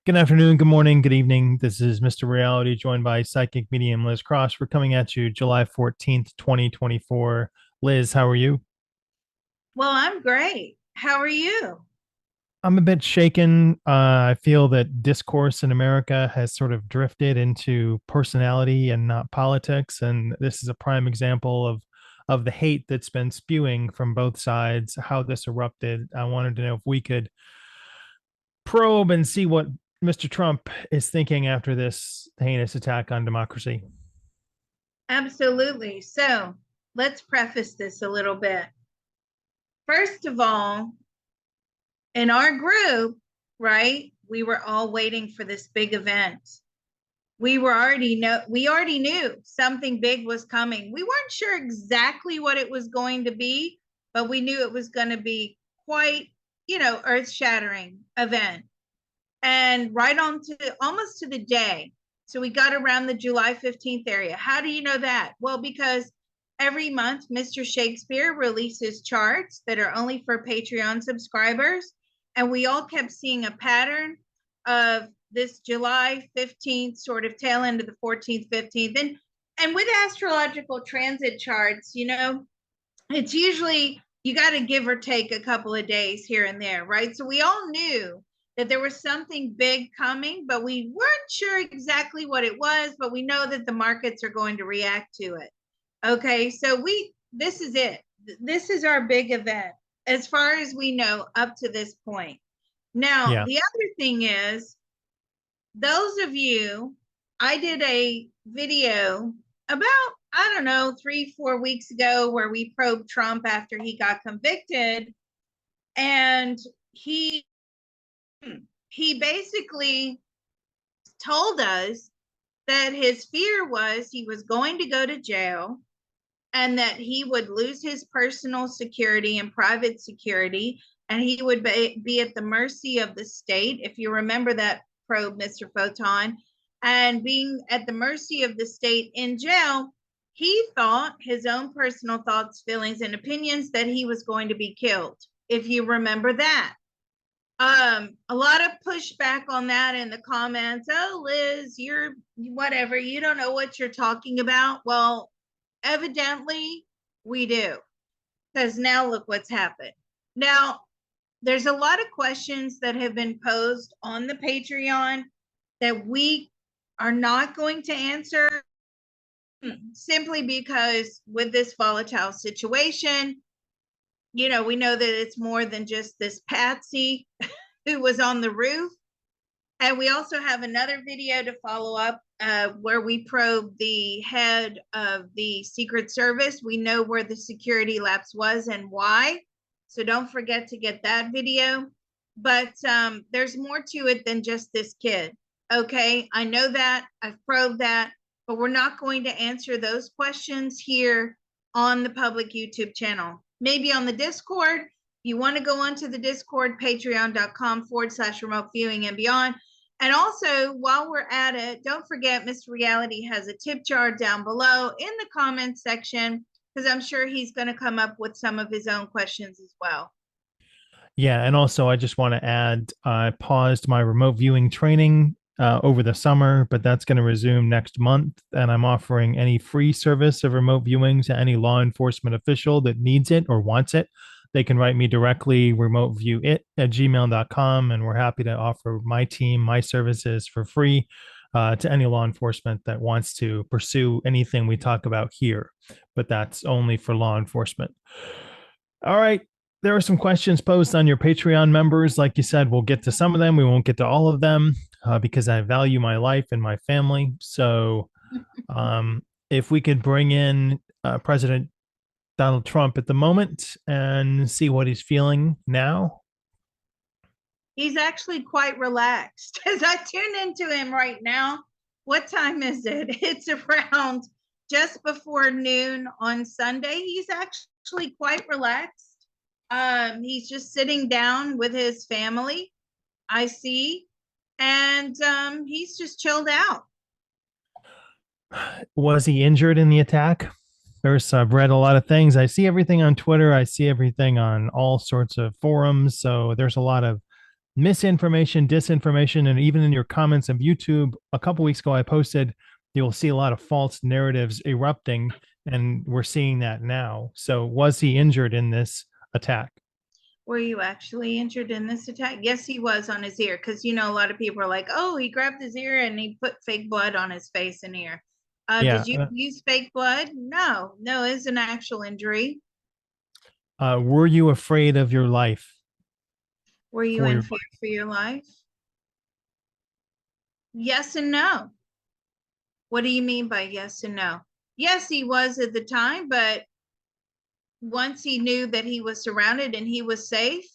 Good afternoon, good morning, good evening. This is Mr. Reality, joined by psychic medium Liz Cross. We're coming at you July 14th, 2024. Liz, how are you? Well, I'm great. How are you? I'm a bit shaken. I feel that discourse in America has sort of drifted into personality and not politics. And this is a prime example of the hate that's been spewing from both sides, how this erupted. I wanted to know if we could probe and see what Mr. Trump is thinking after this heinous attack on democracy. Absolutely. So let's preface this a little bit. First of all, in our group, right, we were all waiting for this big event. We already knew something big was coming. We weren't sure exactly what it was going to be, but we knew it was going to be quite, earth-shattering event. And right on to almost to the day. So we got around the July 15th area. How do you know that? Well, because every month Mr. Shakespeare releases charts that are only for Patreon subscribers. And we all kept seeing a pattern of this July 15th sort of tail end of the 14th, 15th. And with astrological transit charts, it's usually you got to give or take a couple of days here and there, right? So we all knew that there was something big coming, but we weren't sure exactly what it was, but we know that the markets are going to react to it. Okay, so this is it. This is our big event as far as we know up to this point. Now, Yeah. the other thing is, those of you, I did a video about, I don't know, 3-4 weeks ago where we probed Trump after he got convicted. And he basically told us that his fear was he was going to go to jail and that he would lose his personal security and private security, and he would be at the mercy of the state. If you remember that probe, Mr. Photon, and being at the mercy of the state in jail, he thought his own personal thoughts, feelings, and opinions that he was going to be killed. If you remember that. A lot of pushback on that in the comments. Oh, Liz, you're whatever. You don't know what you're talking about. Well, evidently we do, because now look what's happened. Now, there's a lot of questions that have been posed on the Patreon that we are not going to answer simply because with this volatile situation, we know that it's more than just this patsy who was on the roof. And we also have another video to follow up where we probe the head of the Secret Service. We know where the security lapse was and why. So don't forget to get that video. But there's more to it than just this kid. Okay, I know that. I've probed that. But we're not going to answer those questions here on the public YouTube channel. Maybe on the Discord. If you want to go onto the Discord, patreon.com/remote viewing and beyond. And also, while we're at it, don't forget Mr. Reality has a tip jar down below in the comments section, because I'm sure he's going to come up with some of his own questions as well. Yeah. And also, I just want to add I paused my remote viewing training over the summer, but that's going to resume next month. And I'm offering any free service of remote viewing to any law enforcement official that needs it or wants it. They can write me directly, remoteviewit@gmail.com, and we're happy to offer my team, my services for free to any law enforcement that wants to pursue anything we talk about here. But that's only for law enforcement. All right. There are some questions posed on your Patreon members. Like you said, we'll get to some of them. We won't get to all of them because I value my life and my family. So if we could bring in President Donald Trump at the moment and see what he's feeling now. He's actually quite relaxed as I tune into him right now. What time is it? It's around just before noon on Sunday. He's actually quite relaxed. He's just sitting down with his family, I see, and he's just chilled out. Was he injured in the attack? I've read a lot of things. I see everything on Twitter. I see everything on all sorts of forums. So there's a lot of misinformation, disinformation, and even in your comments of YouTube a couple weeks ago, I posted you'll see a lot of false narratives erupting, and we're seeing that now. So, was he injured in this attack? Were you actually injured in this attack? Yes, he was on his ear. Because, you know, a lot of people are like, oh, he grabbed his ear and he put fake blood on his face and ear. Yeah. Did you use fake blood? No, no, it's an actual injury. Were you afraid of your life Were you for in your fear for your life? Yes and no. What do you mean by yes and no? Yes, he was at the time, but once he knew that he was surrounded and he was safe,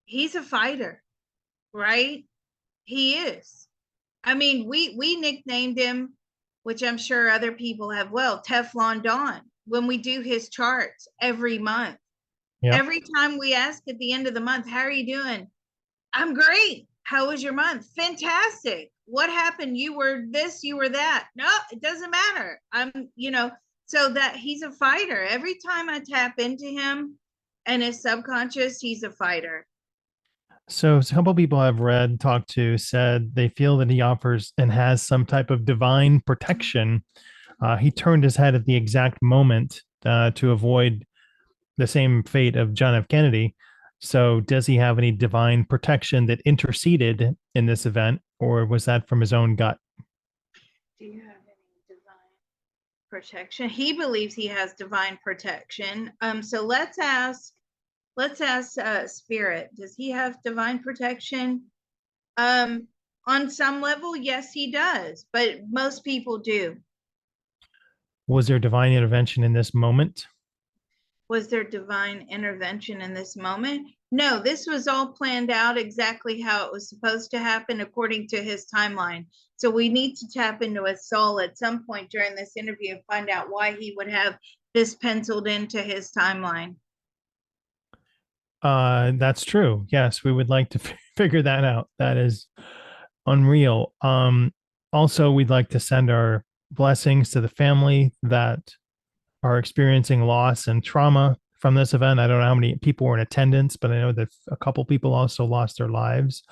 he's a fighter, right? He is. I mean, we nicknamed him, which I'm sure other people have well, Teflon Don, when we do his charts every month. yeah? Every time we ask at the end of the month, how are you doing? I'm great. How was your month? Fantastic. What happened? You were this, you were that. No, it doesn't matter. So that he's a fighter. Every time I tap into him and his subconscious, he's a fighter. So, a couple of people I've read, talked to, said they feel that he offers and has some type of divine protection. He turned his head at the exact moment to avoid the same fate of John F. Kennedy. So, does he have any divine protection that interceded in this event, or was that from his own gut? Do you have any divine protection? He believes he has divine protection. So let's ask Spirit. Does he have divine protection? On some level, yes, he does, but most people do. Was there divine intervention in this moment? Was there divine intervention in this moment? No, this was all planned out exactly how it was supposed to happen according to his timeline. So we need to tap into his soul at some point during this interview and find out why he would have this penciled into his timeline. That's true. Yes, we would like to figure that out. That is unreal. Also, we'd like to send our blessings to the family that are experiencing loss and trauma from this event. I don't know how many people were in attendance, but I know that a couple people also lost their lives.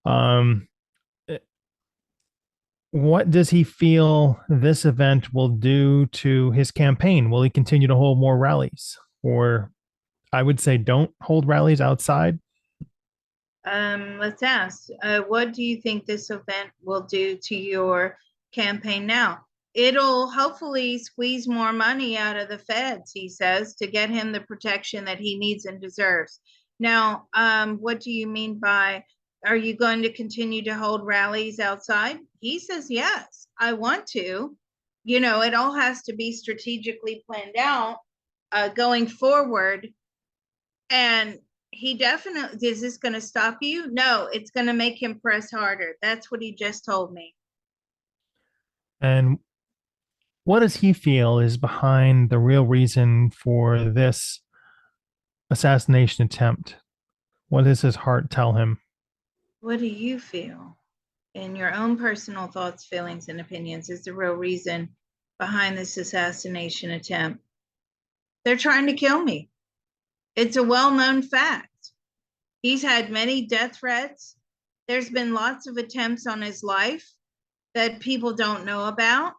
Um, what does he feel this event will do to his campaign? Will he continue to hold more rallies? Or I would say don't hold rallies outside. Let's ask, what do you think this event will do to your campaign now? It'll hopefully squeeze more money out of the feds, he says, to get him the protection that he needs and deserves. Now, what do you mean by, are you going to continue to hold rallies outside? He says, yes, I want to. You know, it all has to be strategically planned out going forward. And he definitely, is this going to stop you? No, it's going to make him press harder. That's what he just told me. And what does he feel is behind the real reason for this assassination attempt? What does his heart tell him? What do you feel in your own personal thoughts, feelings, and opinions is the real reason behind this assassination attempt? They're trying to kill me. It's a well-known fact. He's had many death threats. There's been lots of attempts on his life that people don't know about.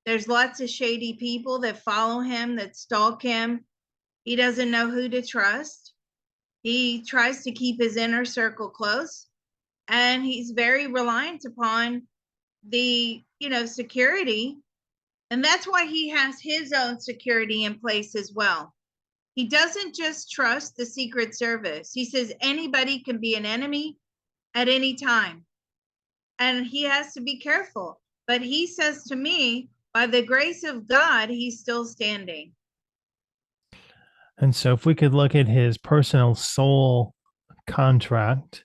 There's lots of shady people that follow him, that stalk him. He doesn't know who to trust. He tries to keep his inner circle close, and he's very reliant upon the, security. And that's why he has his own security in place as well. He doesn't just trust the Secret Service. He says anybody can be an enemy at any time. And he has to be careful. But he says to me, by the grace of God, he's still standing. And so, if we could look at his personal soul contract,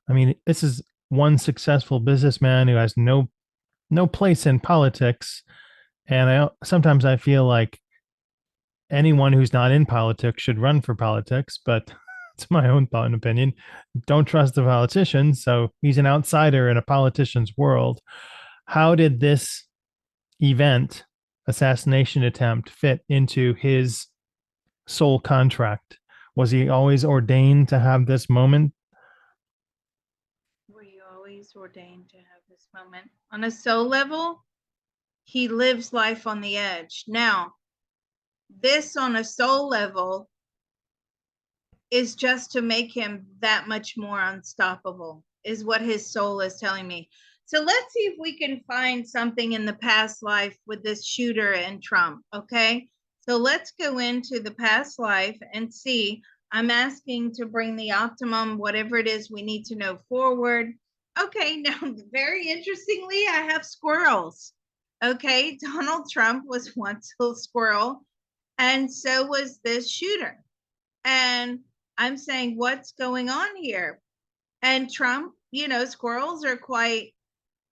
I mean, this is one successful businessman who has no place in politics, and sometimes I feel like anyone who's not in politics should run for politics, but it's my own thought and opinion. Don't trust the politicians, so he's an outsider in a politician's world. How did this event, assassination attempt, fit into his soul contract? Was he always ordained to have this moment? Were you always ordained to have this moment? On a soul level, he lives life on the edge. Now, this on a soul level is just to make him that much more unstoppable, is what his soul is telling me. So let's see if we can find something in the past life with this shooter and Trump. Okay. So let's go into the past life and see. I'm asking to bring the optimum, whatever it is we need to know forward. Okay. Now, very interestingly, I have squirrels. Okay. Donald Trump was once a squirrel, and so was this shooter. And I'm saying, what's going on here? And Trump, squirrels are quite,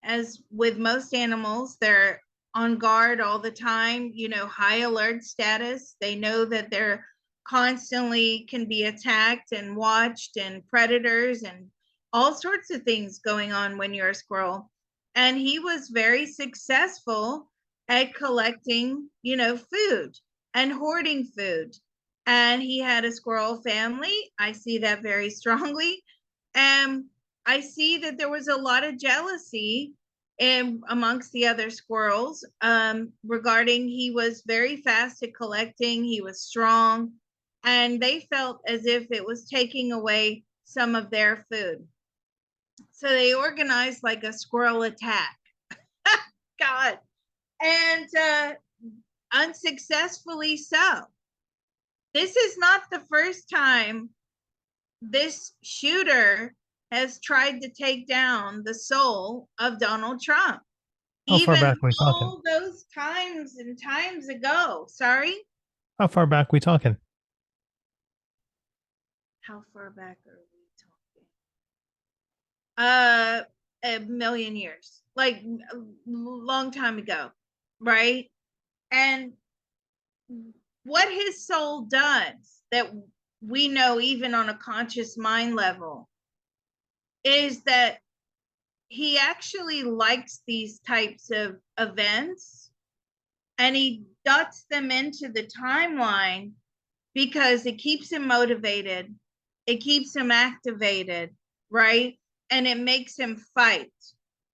as with most animals, they're on guard all the time, high alert status. They know that they're constantly can be attacked and watched, and predators and all sorts of things going on when you're a squirrel. And he was very successful at collecting, food and hoarding food. And he had a squirrel family. I see that very strongly. And I see that there was a lot of jealousy amongst the other squirrels, regarding he was very fast at collecting, he was strong, and they felt as if it was taking away some of their food. So they organized like a squirrel attack. God. And unsuccessfully so. This is not the first time this shooter has tried to take down the soul of Donald Trump. How far Even back are we talking? all those times and times ago. Sorry? How far back are we talking? How far back are we talking? A million years. Like a long time ago, right? And what his soul does that we know even on a conscious mind level is that he actually likes these types of events, and he ducks them into the timeline because it keeps him motivated, it keeps him activated, right? And it makes him fight.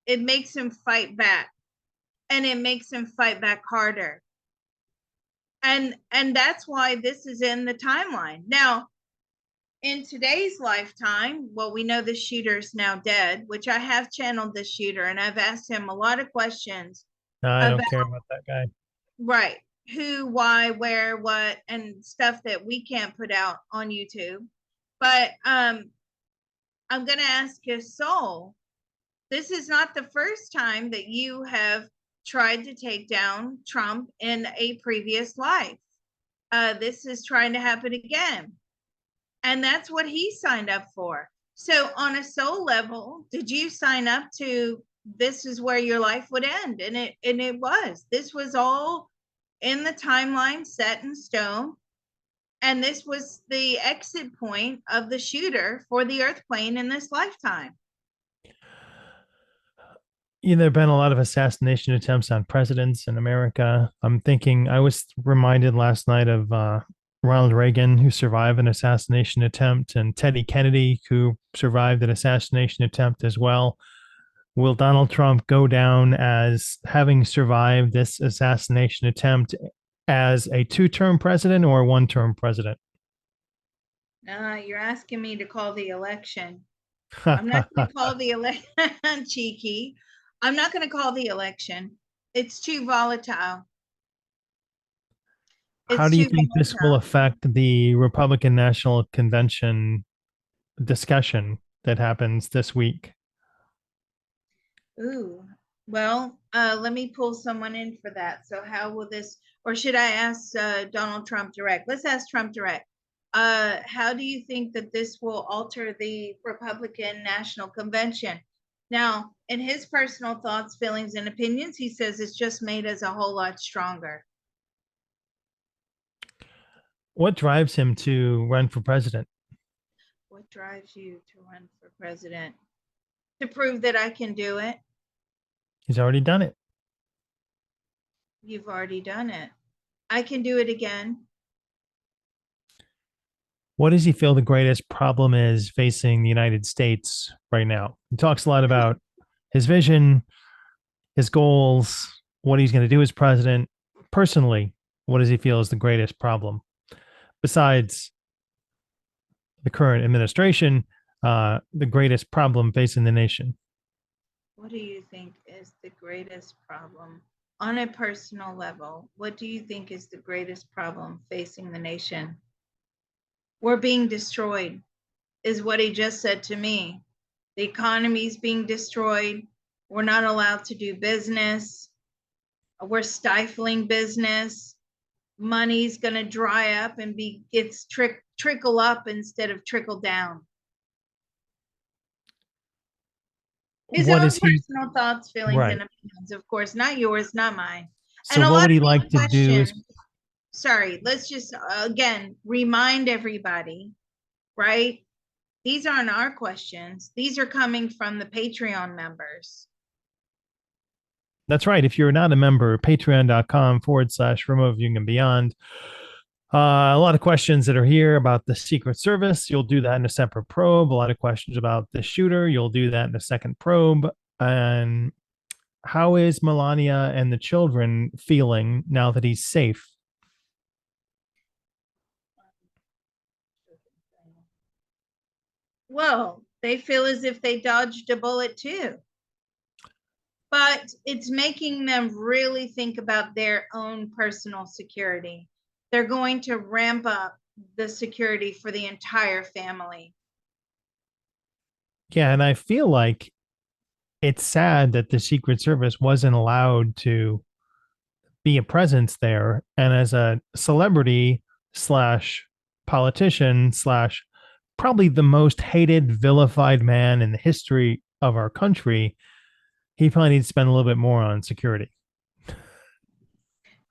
It makes him fight back, and it makes him fight back harder. And that's why this is in the timeline. Now, in today's lifetime, well, we know the shooter's now dead, which I have channeled the shooter, and I've asked him a lot of questions No, I about, don't care about that guy. right, who, why, where, what, and stuff that we can't put out on YouTube. But I'm going to ask his soul, this is not the first time that you have tried to take down Trump in a previous life. This is trying to happen again. And that's what he signed up for. So, on a soul level, did you sign up to this is where your life would end? And it was. This was all in the timeline, set in stone. And this was the exit point of the shooter for the Earth plane in this lifetime. There have been a lot of assassination attempts on presidents in America. I'm thinking, I was reminded last night of Ronald Reagan, who survived an assassination attempt, and Teddy Kennedy, who survived an assassination attempt as well. Will Donald Trump go down as having survived this assassination attempt as a two-term president or a one-term president? You're asking me to call the election. I'm not going to call the election, cheeky. I'm not going to call the election. It's too volatile. How It's do you too think this will volatile. affect the Republican National Convention discussion that happens this week? Ooh, well, let me pull someone in for that. So how will this, or should I ask Donald Trump direct? Let's ask Trump direct. How do you think that this will alter the Republican National Convention? Now, in his personal thoughts, feelings, and opinions, he says it's just made us a whole lot stronger. What drives him to run for president? What drives you to run for president? To prove that I can do it. He's already done it. You've already done it. I can do it again. What does he feel the greatest problem is facing the United States right now? He talks a lot about his vision, his goals, what he's going to do as president. Personally, what does he feel is the greatest problem besides the current administration? The greatest problem facing the nation. What do you think is the greatest problem on a personal level? What do you think is the greatest problem facing the nation? We're being destroyed, is what he just said to me. The economy is being destroyed. We're not allowed to do business. We're stifling business. Money's going to dry up and gets trickle up instead of trickle down. His What own is he personal thoughts, feelings, right? and opinions, of course, not yours, not mine. And So a what lot would of he these like to do is questions, sorry, let's just again remind everybody, right? These aren't our questions. These are coming from the Patreon members. that's right. If you're not a member, patreon.com/remote viewing and beyond. A lot of questions that are here about the Secret Service. You'll do that in a separate probe. A lot of questions about the shooter. You'll do that in a second probe. And how is Melania and the children feeling now that he's safe? Well, they feel as if they dodged a bullet too. But it's making them really think about their own personal security. They're going to ramp up the security for the entire family. Yeah, and I feel like it's sad that the Secret Service wasn't allowed to be a presence there. And as a celebrity slash politician slash probably the most hated, vilified man in the history of our country, he probably needs to spend a little bit more on security.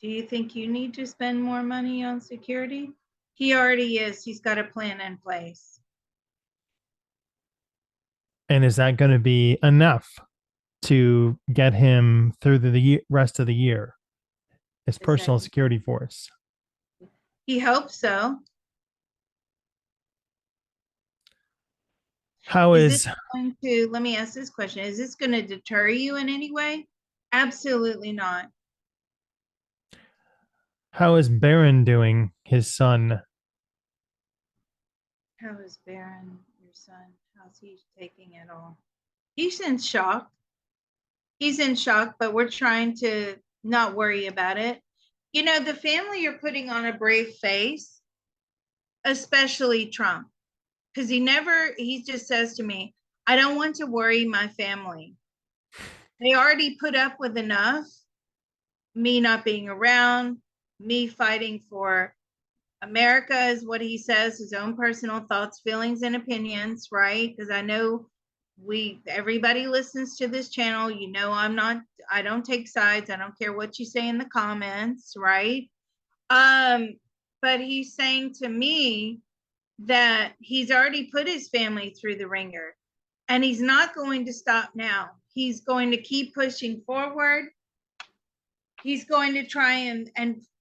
Do you think you need to spend more money on security? He already is. He's got a plan in place. And is that going to be enough to get him through the rest of the year? His Is that personal security force. he hopes so. How Is this is going to, let me ask this question, is this going to deter you in any way? Absolutely not. how is Baron doing? His son. How is Baron, your son? How's he taking it all? He's in shock. He's in shock, but we're trying to not worry about it. You know, the family are putting on a brave face, especially Trump, because he just says to me, I don't want to worry my family. They already put up with enough, me not being around, me fighting for America is what he says, his own personal thoughts, feelings, and opinions, right? Because I know everybody listens to this channel. You know, I don't take sides. I don't care what you say in the comments, right? But he's saying to me that he's already put his family through the ringer and he's not going to stop now. He's going to keep pushing forward. He's going to try and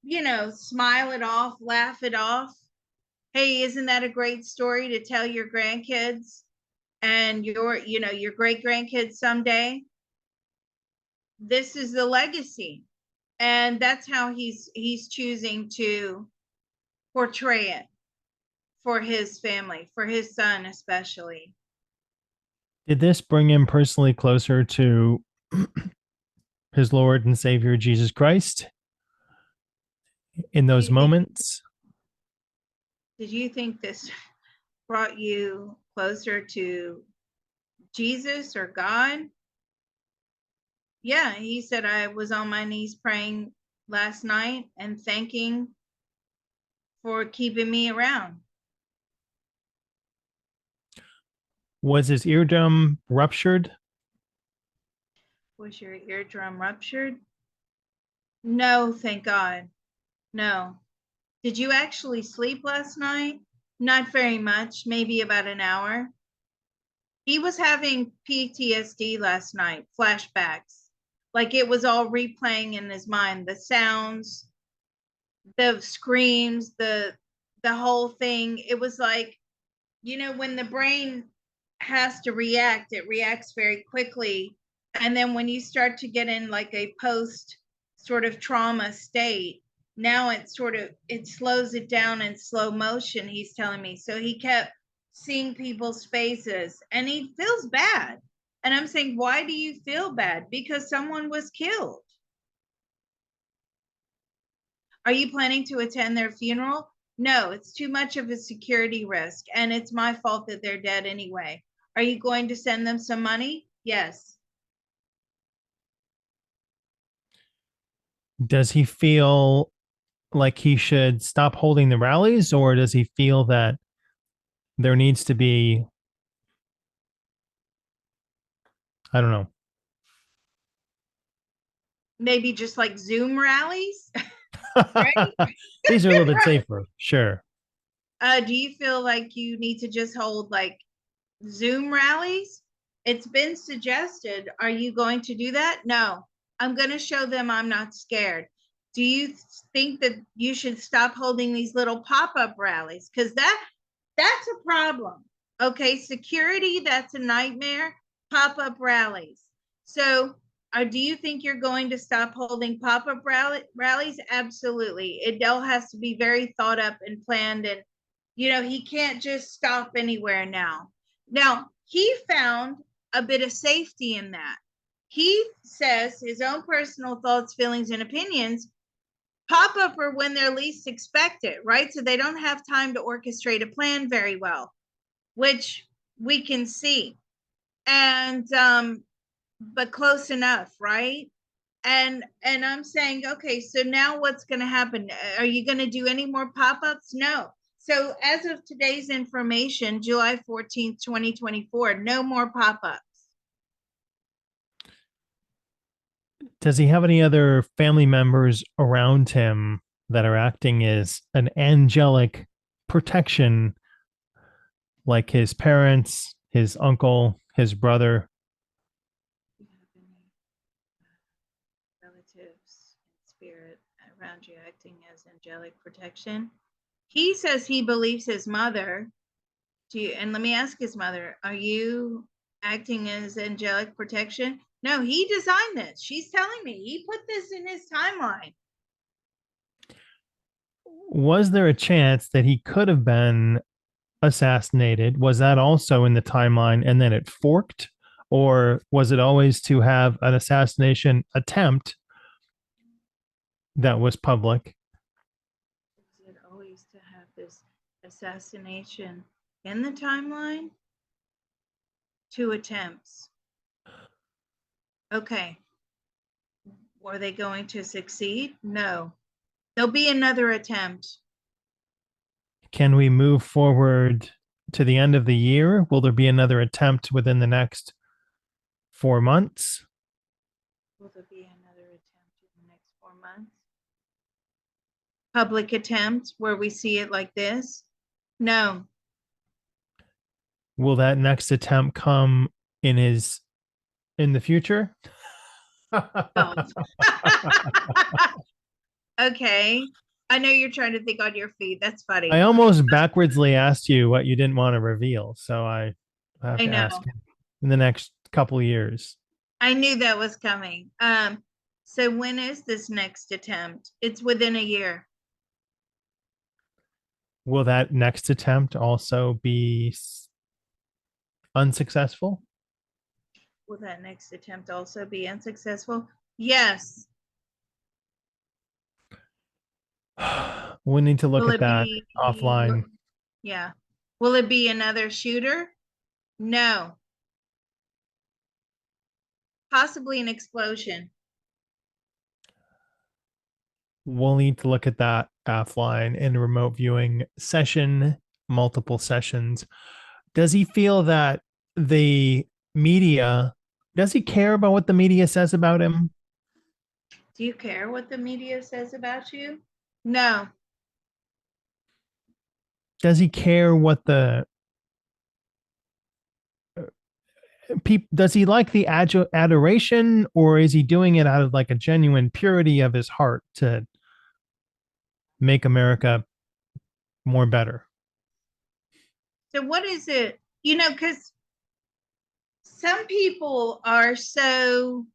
you know, smile it off, laugh it off. Hey, isn't that a great story to tell your grandkids and your great grandkids someday? This is the legacy. And that's how he's choosing to portray it for his family, for his son especially. Did this bring him personally closer to his Lord and Savior Jesus Christ in those moments? Did you think this brought you closer to Jesus or God? Yeah, he said, I was on my knees praying last night and thanking for keeping me around. Was his eardrum ruptured? Was your eardrum ruptured? No, thank God. No. Did you actually sleep last night? Not very much, maybe about an hour. He was having PTSD last night, flashbacks. Like it was all replaying in his mind, the sounds, the screams, the the whole thing, it was like, when the brain has to react, it reacts very quickly. And then when you start to get in like a post sort of trauma state, now it slows it down in slow motion, he's telling me. So he kept seeing people's faces and he feels bad. And I'm saying, why do you feel bad? Because someone was killed. Are you planning to attend their funeral? No, it's too much of a security risk, and it's my fault that they're dead anyway. Are you going to send them some money? Yes. Does he feel like he should stop holding the rallies, or does he feel that there needs to be, I don't know. Maybe just like Zoom rallies, right? These are a little bit safer, sure. Do you feel like you need to just hold like Zoom rallies? It's been suggested. Are you going to do that? No. I'm going to show them I'm not scared. Do you think that you should stop holding these little pop-up rallies? Because that's a problem. Okay, security, that's a nightmare. Pop-up rallies. So, do you think you're going to stop holding pop-up rallies? Absolutely. It all has to be very thought up and planned, and he can't just stop anywhere now. Now, he found a bit of safety in that. He says his own personal thoughts, feelings, and opinions pop up or when they're least expected, right? So they don't have time to orchestrate a plan very well, which we can see. And but close enough, right? And I'm saying, okay, so now what's going to happen? Are you going to do any more pop-ups? No. So as of today's information, July 14th, 2024, no more pop-ups. Does he have any other family members around him that are acting as an angelic protection, like his parents, his uncle, his brother? Relatives in spirit around you acting as angelic protection. He says he believes his mother. And let me ask his mother, are you acting as angelic protection? No, he designed this. She's telling me he put this in his timeline. Was there a chance that he could have been assassinated? Was that also in the timeline and then it forked? Or was it always to have an assassination attempt that was public? Is it always to have this assassination in the timeline? 2 attempts. Okay. Were they going to succeed? No. There'll be another attempt. Can we move forward to the end of the year? Will there be another attempt within the next 4 months? Will there be another attempt in the next 4 months? Public attempt where we see it like this? No. Will that next attempt come in the future? Okay. I know you're trying to think on your feet. That's funny. I almost backwardsly asked you what you didn't want to reveal, so I have to ask in the next couple of years. I knew that was coming. So when is this next attempt? It's within a year. Will that next attempt also be unsuccessful? Will that next attempt also be unsuccessful? Yes. We need to look at that offline. Yeah. Will it be another shooter? No. Possibly an explosion. We'll need to look at that offline in a remote viewing session, multiple sessions. Does he feel that the media, does he care about what the media says about him? Do you care what the media says about you? No. Does he care what the does he like the adoration, or is he doing it out of like a genuine purity of his heart to make America more better. So what is it? Because some people are so,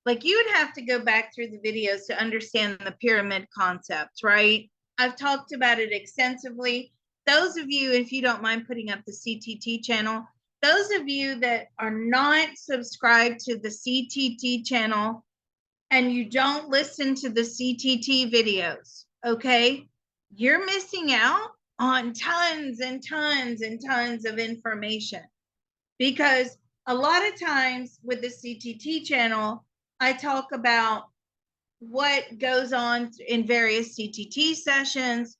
like, you would have to go back through the videos to understand the pyramid concept, right? I've talked about it extensively. Those of you, if you don't mind putting up the CTT channel, those of you that are not subscribed to the CTT channel and you don't listen to the CTT videos, okay, you're missing out on tons and tons and tons of information, because a lot of times with the CTT channel, I talk about what goes on in various CTT sessions.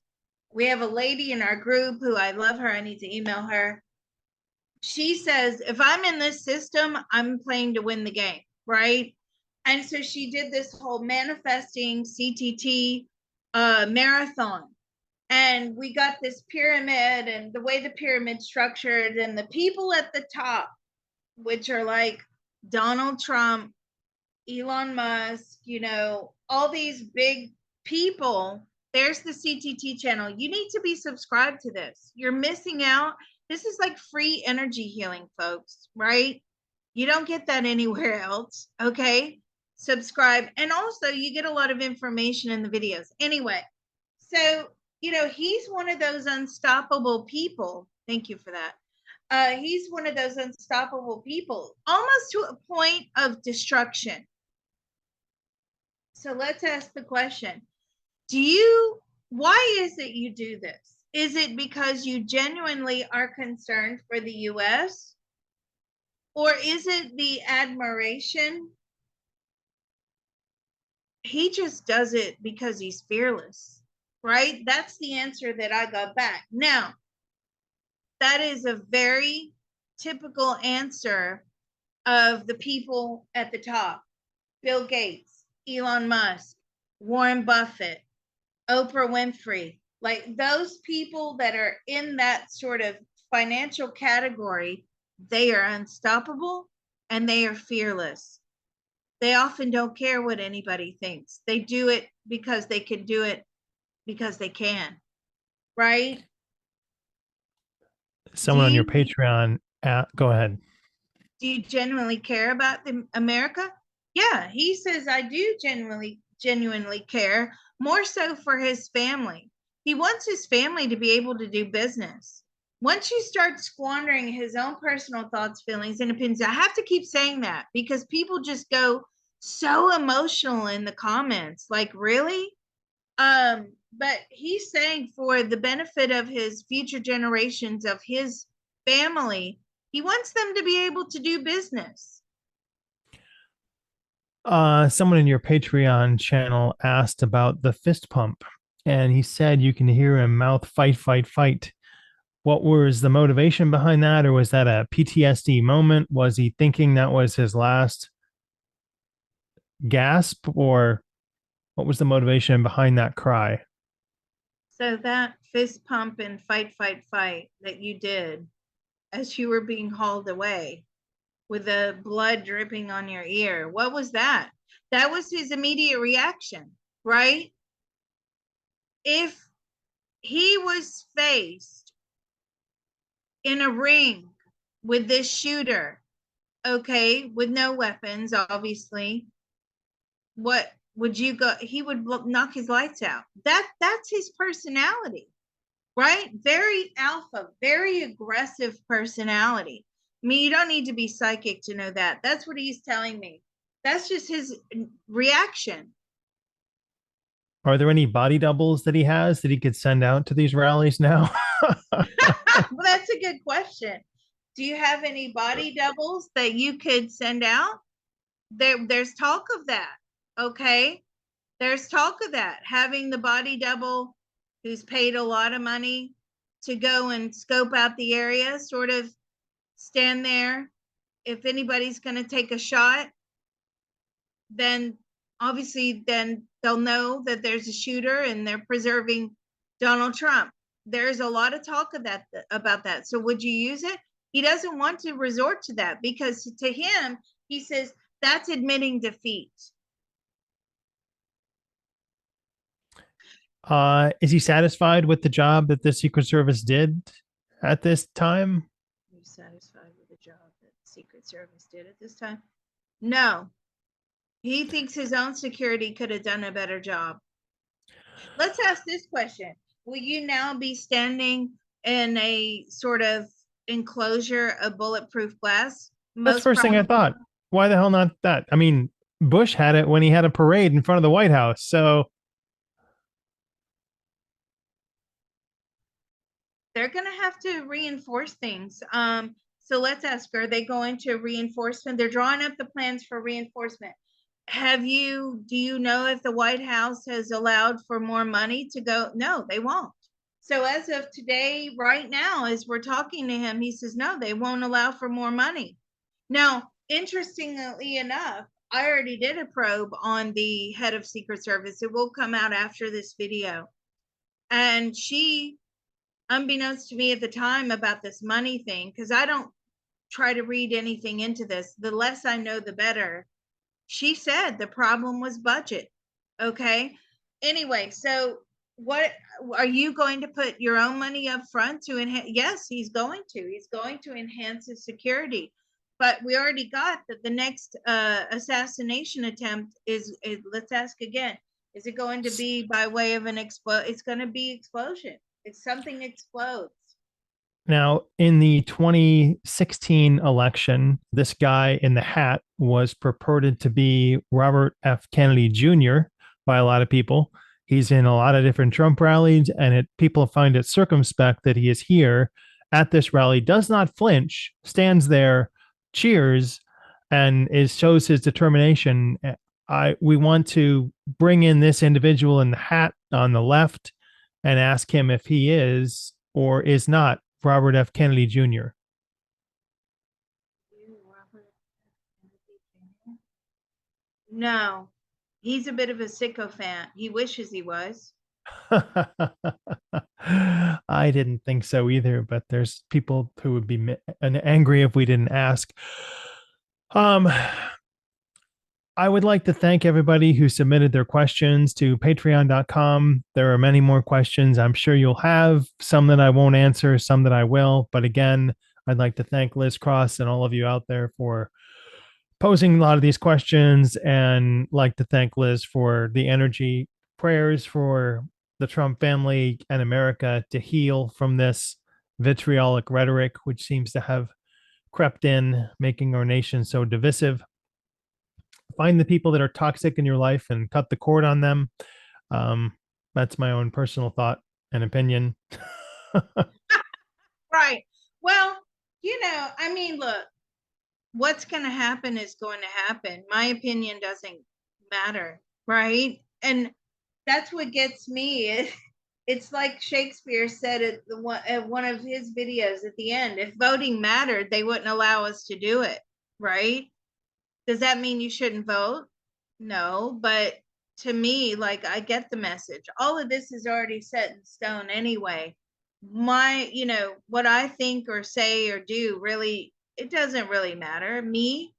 We have a lady in our group who, I love her, I need to email her. She says, if I'm in this system, I'm playing to win the game, right? And so she did this whole manifesting CTT marathon. And we got this pyramid, and the way the pyramid's structured, and the people at the top, which are like Donald Trump, Elon Musk, all these big people. There's the CTT channel. You need to be subscribed to this. You're missing out. This is like free energy healing, folks, right? You don't get that anywhere else. Okay. Subscribe. And also, you get a lot of information in the videos. Anyway, so, he's one of those unstoppable people. Thank you for that. He's one of those unstoppable people, almost to a point of destruction. So let's ask the question. Why is it you do this? Is it because you genuinely are concerned for the US? Or is it the admiration? He just does it because he's fearless, right? That's the answer that I got back. Now, that is a very typical answer of the people at the top. Bill Gates, Elon Musk, Warren Buffett, Oprah Winfrey, like those people that are in that sort of financial category, they are unstoppable and they are fearless. They often don't care what anybody thinks. They do it because they can do it because they can, right? Do Someone on your you Patreon, go ahead. do you genuinely care about America? Yeah, he says I do genuinely care, more so for his family. He wants his family to be able to do business. Once you start squandering his own personal thoughts, feelings, and opinions, I have to keep saying that because people just go so emotional in the comments. Like, really? But he's saying for the benefit of his future generations, of his family, he wants them to be able to do business. Someone in your Patreon channel asked about the fist pump, and he said you can hear him mouth fight, fight, fight. What was the motivation behind that, or was that a PTSD moment? Was he thinking that was his last gasp, or what was the motivation behind that cry? So that fist pump and fight, fight, fight that you did as you were being hauled away with the blood dripping on your ear, what was that? That was his immediate reaction, right? If he was faced in a ring with this shooter, okay, with no weapons, obviously, what would you go? He would knock his lights out. That's his personality, right? Very alpha, very aggressive personality. I mean, you don't need to be psychic to know that. That's what he's telling me. That's just his reaction. Are there any body doubles that he has that he could send out to these rallies now? Well, that's a good question. Do you have any body doubles that you could send out? There's talk of that. Okay. There's talk of that. Having the body double who's paid a lot of money to go and scope out the area, sort of stand there. If anybody's going to take a shot, then obviously then they'll know that there's a shooter and they're preserving Donald Trump. There's a lot of talk of that about that. So would you use it? He doesn't want to resort to that because to him, he says that's admitting defeat. Is he satisfied with the job that the Secret Service did at this time? Are you satisfied with the job that the Secret Service did at this time? No. He thinks his own security could have done a better job. Let's ask this question. Will you now be standing in a sort of enclosure of bulletproof glass? That's the Most first thing I probably. thought. Why the hell not that? I mean, Bush had it when he had a parade in front of the White House. So They're going to have to reinforce things. So let's ask, are they going to reinforcement? They're drawing up the plans for reinforcement. Do you know if the White House has allowed for more money to go? No, they won't. So as of today, right now, as we're talking to him, he says, no, they won't allow for more money. Now, interestingly enough, I already did a probe on the head of Secret Service. It will come out after this video. And she, unbeknownst to me at the time about this money thing, because I don't try to read anything into this, the less I know, the better. She said the problem was budget. Okay. Anyway, so what are you going to put your own money up front to enhance? Yes, he's going to enhance his security, but we already got that the next assassination attempt is, let's ask again, is it going to be by way of an explode? It's going to be explosion. It's something explodes. now, in the 2016 election, this guy in the hat was purported to be Robert F. Kennedy Jr. by a lot of people. He's in a lot of different Trump rallies, and people find it circumspect that he is here at this rally, does not flinch, stands there, cheers, and shows his determination. We want to bring in this individual in the hat on the left and ask him if he is or is not Robert F. Kennedy Jr. No, he's a bit of a sycophant. He wishes he was. I didn't think so either, but there's people who would be angry if we didn't ask. Um, I would like to thank everybody who submitted their questions to patreon.com. There are many more questions I'm sure you'll have, some that I won't answer, some that I will. But again, I'd like to thank Liz Cross and all of you out there for posing a lot of these questions, and like to thank Liz for the energy, prayers for the Trump family and America to heal from this vitriolic rhetoric, which seems to have crept in, making our nation so divisive. Find the people that are toxic in your life and cut the cord on them. Um, that's my own personal thought and opinion. Right. Well, I mean, look, what's going to happen is going to happen. My opinion doesn't matter, right? And that's what gets me. It's like Shakespeare said at one of his videos at the end, if voting mattered, they wouldn't allow us to do it, right? Does that mean you shouldn't vote? No, but to me, like, I get the message. All of this is already set in stone anyway. What I think or say or do, really, it doesn't really matter. Me.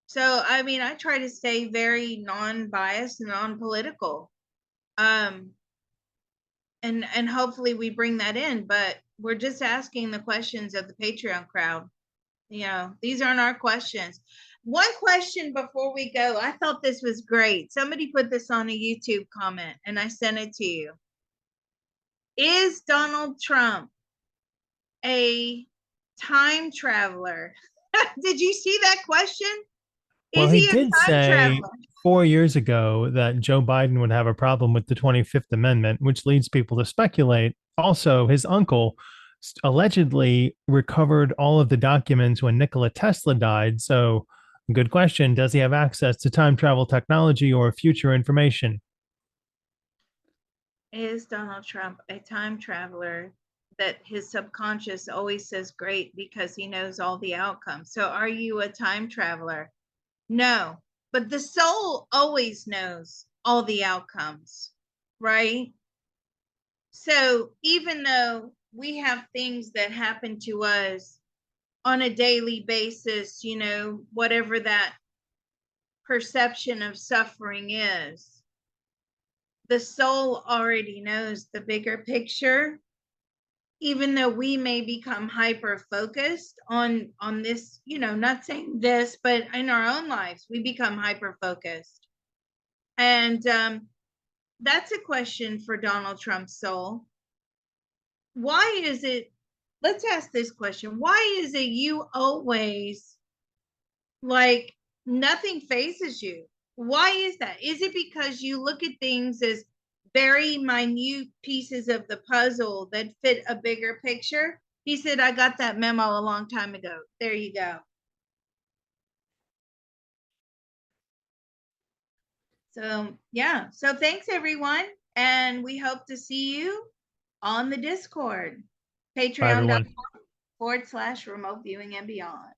So, I mean, I try to stay very non-biased, non-political. Um, and hopefully we bring that in, but we're just asking the questions of the Patreon crowd. These aren't our questions. One question before we go. I thought this was great. Somebody put this on a YouTube comment and I sent it to you. Is Donald Trump a time traveler? Did you see that question? Well, Is he he a did time say traveler? 4 years ago that Joe Biden would have a problem with the 25th Amendment, which leads people to speculate. Also, his uncle allegedly recovered all of the documents when Nikola Tesla died. So, good question. Does he have access to time travel technology or future information? Is Donald Trump a time traveler that his subconscious always says great because he knows all the outcomes? So, are you a time traveler? No, but the soul always knows all the outcomes, right? So even though we have things that happen to us on a daily basis, whatever that perception of suffering is, the soul already knows the bigger picture, even though we may become hyper focused on this, not saying this, but in our own lives we become hyper focused. And that's a question for Donald Trump's soul. Why is it, let's ask this question, why is it you always, like, nothing phases you? Why is that? Is it because you look at things as very minute pieces of the puzzle that fit a bigger picture? He said, I got that memo a long time ago. There you go. So, yeah. So, thanks, everyone. And we hope to see you on the Discord. Bye, everyone. Patreon.com/remote viewing and beyond.